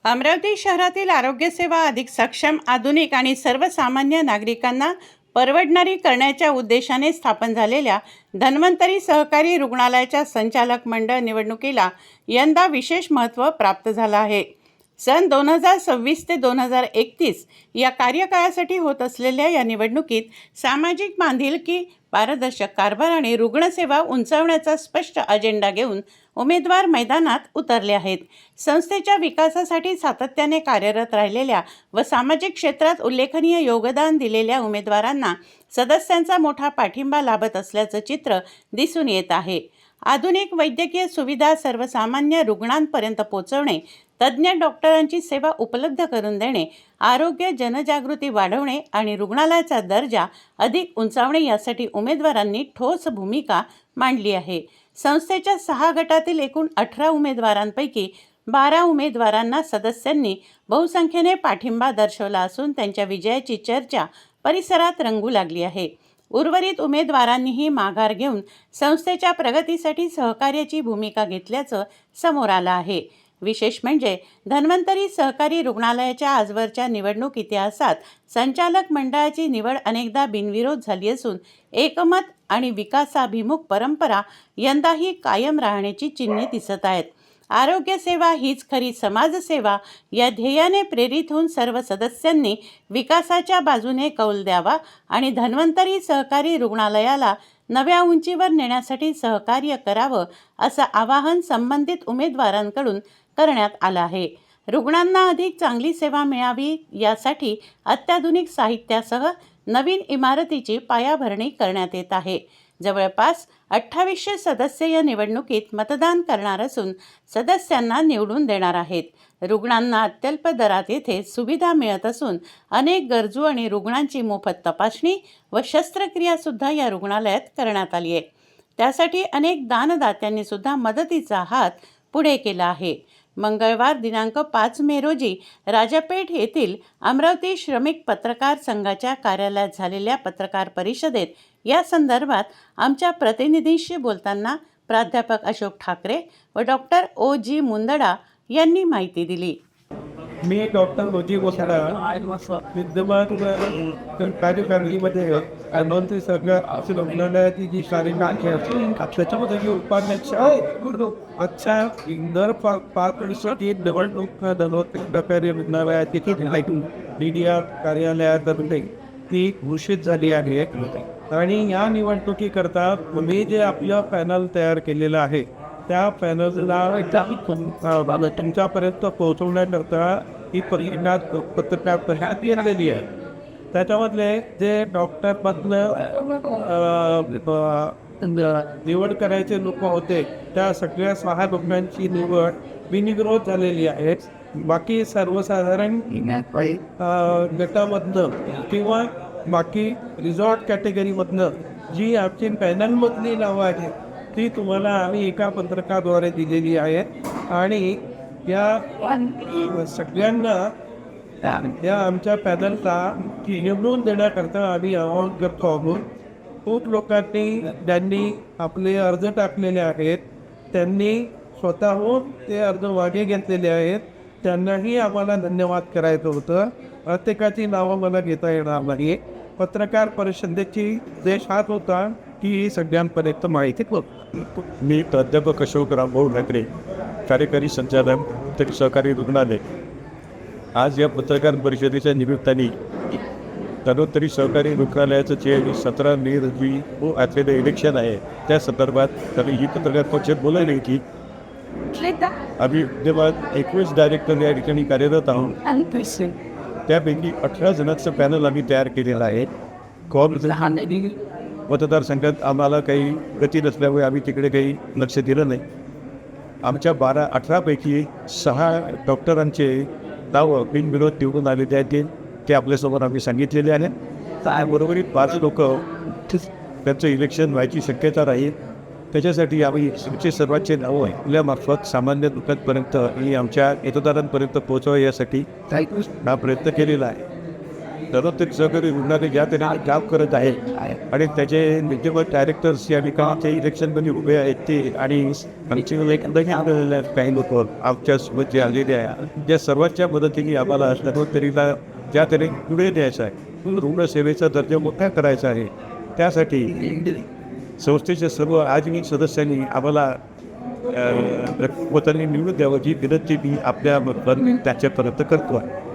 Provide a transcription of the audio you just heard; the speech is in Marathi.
अमरावती शहरातील आरोग्यसेवा अधिक सक्षम, आधुनिक आणि सर्वसामान्य नागरिकांना परवडणारी करण्याच्या उद्देशाने स्थापन झालेल्या धन्वंतरी सहकारी रुग्णालयाच्या संचालक मंडळ निवडणुकीला यंदा विशेष महत्त्व प्राप्त झालं आहे. सन 2026 ते 2031 या कार्यकाळासाठी होत असलेल्या या निवडणुकीत सामाजिक बांधिलकी, पारदर्शक कारभार आणि रुग्णसेवा उंचावण्याचा स्पष्ट अजेंडा घेऊन उमेदवार मैदानात उतरले आहेत. संस्थेच्या विकासासाठी सातत्याने कार्यरत राहिलेल्या व सामाजिक क्षेत्रात उल्लेखनीय योगदान दिलेल्या उमेदवारांना सदस्यांचा मोठा पाठिंबा लाभत असल्याचं चित्र दिसून येत आहे. आधुनिक वैद्यकीय सुविधा सर्वसामान्य रुग्णांपर्यंत पोहोचवणे, तज्ज्ञ डॉक्टरांची सेवा उपलब्ध करून देणे, आरोग्य जनजागृती वाढवणे आणि रुग्णालयाचा दर्जा अधिक उंचावणे यासाठी उमेदवारांनी ठोस भूमिका मांडली आहे. संस्थेच्या 6 गटातील एकूण 18 उमेदवारांपैकी 12 उमेदवारांना सदस्यांनी बहुसंख्येने पाठिंबा दर्शवला असून त्यांच्या विजयाची चर्चा परिसरात रंगू लागली आहे. उर्वरित उमेदवारांनीही माघार घेऊन संस्थेच्या प्रगतीसाठी सहकार्याची भूमिका घेतल्याचं समोर आलं आहे. विशेष म्हणजे धन्वंतरी सहकारी रुग्णालयाच्या आजवरच्या निवडणूक इतिहासात संचालक मंडळाची निवड अनेकदा बिनविरोध झाली असून एकमत आणि विकासाभिमुख परंपरा यंदाही कायम राहण्याची चिन्हे दिसत आहेत. आरोग्य सेवा हीच खरी समाजसेवा या ध्येयाने प्रेरित होऊन सर्व सदस्यांनी विकासाच्या बाजूने कौल द्यावा आणि धन्वंतरी सहकारी रुग्णालयाला नव्या उंचीवर नेण्यासाठी सहकार्य करावं असं आवाहन संबंधित उमेदवारांकडून करण्यात आलं आहे. रुग्णांना अधिक चांगली सेवा मिळावी यासाठी अत्याधुनिक साहित्यासह नवीन इमारतीची पायाभरणी करण्यात येत आहे. जवळपास 2800 सदस्य या निवडणुकीत मतदान करणार असून सदस्यांना निवडून देणार आहेत. रुग्णांना अत्यल्प दरात येथे सुविधा मिळत असून अनेक गरजू आणि रुग्णांची मोफत तपासणी व शस्त्रक्रियासुद्धा या रुग्णालयात करण्यात आली आहे. त्यासाठी अनेक दानदात्यांनी सुद्धा मदतीचा हात पुढे केला आहे. मंगळवार दिनांक 5 मे रोजी राजापेठ येथील अमरावती श्रमिक पत्रकार संघाच्या कार्यालयात झालेल्या पत्रकार परिषदेत या संदर्भात आमच्या प्रतिनिधींशी बोलताना प्राध्यापक अशोक ठाकरे व डॉक्टर O.G. मुंदडा यांनी माहिती दिली. मी डॉक्टर O.G. मुंदडा विद्यमान कार्यकारिणीमध्ये धन्वंतरी सहकारी रुग्णालयाची जी कार्यकारिणी असते त्याच्यामध्ये मी उपाध्यक्ष अच्छा दर 5 वर्षाची निवडणूक धन्वंतरी सहकारी रुग्णालयाची DDR कार्यालयात ती घोषित झाली आहे. आणि या निवडणुकीकरता मी जे आपलं पॅनल तयार केलेलं आहे त्या पॅनलला तुमच्यापर्यंत पोहोचवण्याकरता ही पत्रकार परिषद केली आहे. त्याच्यामधले जे डॉक्टरमधलं निवड करायचे लोक होते त्या सगळ्या 6 लोकांची निवड बिनविरोध झालेली आहे. बाकी सर्वसाधारण गटामधनं किंवा बाकी रिसॉर्ट कॅटेगरीमधनं जी आमची पॅनलमधली नावं आहेत ती तुम्हाला आम्ही एका पत्रकाद्वारे दिलेली आहेत. आणि या सगळ्यांना या आमच्या पॅनलला निवडून देण्याकरता आम्ही आवाहन करतो आहोत. खूप लोकांनी ज्यांनी आपले अर्ज टाकलेले आहेत त्यांनी स्वतःहून ते अर्ज मागे घेतलेले आहेत. त्यांनाही आम्हाला धन्यवाद करायचं होतं. प्रत्येकाची नावं मला घेता येणार नाही. पत्रकार परिषदेची उद्देश हाच होता की सगळ्यांपर्यंत माहिती पोहोचतो. मी प्राध्यापक अशोक रामभाऊ ठाकरे, कार्यकारी संचालक तरी सहकारी रुग्णालय. आज या पत्रकार परिषदेच्या निमित्ताने धन्वंतरी सहकारी रुग्णालयाचं जे 17 मे रोजी असलेलं इलेक्शन आहे त्या संदर्भात ही पत्रकार परिषद बोलायला की आम्ही विद्यमान 21 डायरेक्टर या ठिकाणी कार्यरत आहोत. त्यापैकी 18 जणांचं पॅनल आम्ही तयार केलेलं आहे. मतदारसंघात आम्हाला काही गती नसल्यामुळे आम्ही तिकडे काही लक्ष दिलं नाही. आमच्या 18 पैकी 6 डॉक्टरांचे नाव बिनविरोध निवडून आलेले आहेत ते आपल्यासमोर आम्ही सांगितलेले आहे. त्याबरोबरीत 5 लोक त्यांचं इलेक्शन व्हायची शक्यता राहील. त्याच्यासाठी आम्ही तुमचे सर्वांचे नावं आपल्यामार्फत सामान्य लोकांपर्यंत आणि आमच्या मतदारांपर्यंत पोहोचावं यासाठी हा प्रयत्न केलेला आहे. धन्वंतरी सहकारी रुग्णालय ज्या तऱ्हेने काम करत आहे आणि त्याचे विद्यमान डायरेक्टर्स या ठिकाणचे इलेक्शनमध्ये उभे आहेत ते आणि आमचे काही लोक आमच्यासोबत जे आलेले आहे त्या सर्वांच्या मदतीने आम्हाला धन्वंतरीला ज्या तऱ्हेने पुढे न्यायचं आहे, रुग्णसेवेचा दर्जा मोठा करायचा आहे, त्यासाठी संस्थेच्या सर्व आजमी सदस्यांनी आम्हाला पोतांनी निवडून द्यावं ही विनंती मी आपल्या त्याच्यापर्यंत करतो आहे.